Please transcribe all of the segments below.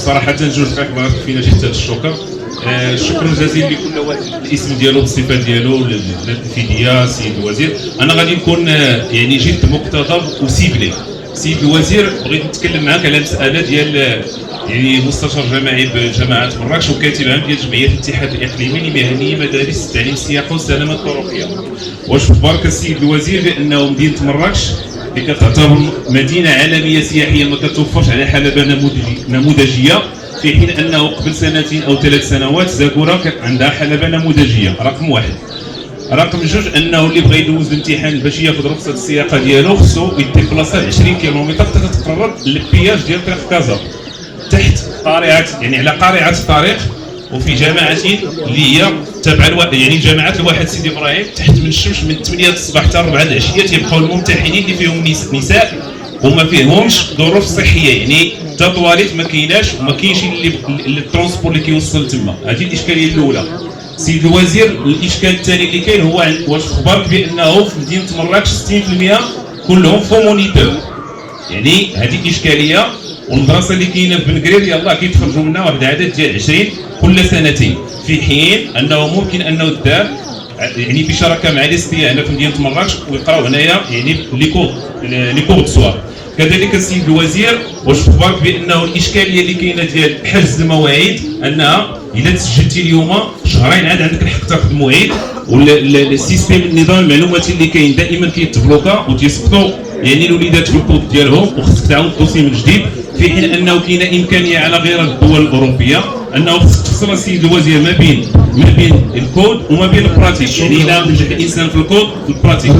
صراحه جوج دقائق بغيت فينا شي حتى الشكر. شكرا جزيلا لكل واحد الاسم ديالو بالصفه ديالو الفيديا سيد الوزير. انا غادي نكون يعني جد مقتضب وسيبلي. سيد الوزير بغيت نتكلم معك على مساله ديال يعني مستشار جماعي بجامعه مراكش وكاتب عام ديال جمعيه الاتحاد الاقليمي لمهني مدارس التعليم السياحه والسلامه الطرقيه. واش في بالك السيد الوزير بانه مدينه مراكش اللي كتعتبر مدينه عالميه سياحيه ما كتوفرش على حلبه نموذجيه، في حين انه قبل سنتين او 3 سنوات زاكورا كانت عندها حلبه نموذجيه. رقم واحد. رقم جوج، انه اللي بغى يدوز الامتحان باش ياخذ رخصه السياقه ديالو خصو يديبلاصا 20 كيلومتر حتى تتقرب البياج ديال طريق كازا تحت قارعه، يعني على قارعه الطريق، وفي جماعه اللي هي تابعه يعني جامعه الواحد سيدي ابراهيم تحت من الشمس من 8 الصباح حتى 4 العشيه تيبقاو الممتحنين اللي فيهم نساء وما فيهمش ظروف صحيه، يعني حتى طواليت ما كايناش وما كاينش اللي الترونسبور اللي كيوصل تما. هذه الاشكاليه الاولى. سيد الوزير، الاشكال الثاني اللي كاين هو واش خبرك بانه في مدينه مراكش 60% كلهم فومونيتور، يعني هذه اشكاليه. والمدرسه اللي كاينه في بنكرير يلاه كيتخرجوا منها واحد العدد ديال 20 كل سنتين، في حين انه ممكن انه دار يعني بشراكه مع ليستيا هنا في مدينه مراكش ويقراو هنايا يعني لي كور دو سوار. كذلك السيد الوزير، واش خبرك بانه الاشكاليه اللي كاينه ديال حجز المواعيد انها الا تسجلتي اليوم شهرين عاد عندك الحق تاخذ موعد، والسيستم النظام المعلوماتي اللي كاين دائما كيتبلوكا وتيسقطوا يعني الوليدات في الكود ديالهم وخصك تعاود الدوسي من جديد، في حين انه كاينه امكانيه على غير الدول الاوروبيه انه خصك تفصل السيد الوزير ما بين الكود وما بين البراتيك، يعني الا نجح الانسان في الكود في البراتيك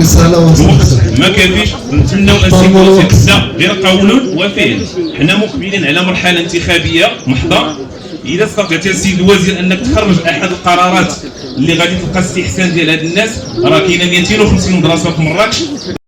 ما كافيش. نتمنوا السيد الوزير تبدا غير قول وفعل. حنا مقبلين على مرحله انتخابيه محضه، اذا استطعت السيد الوزير انك تخرج احد القرارات اللي غادي تلقى استحسان ديال هاد الناس، راه كاينه 250 مدرسه في مراكش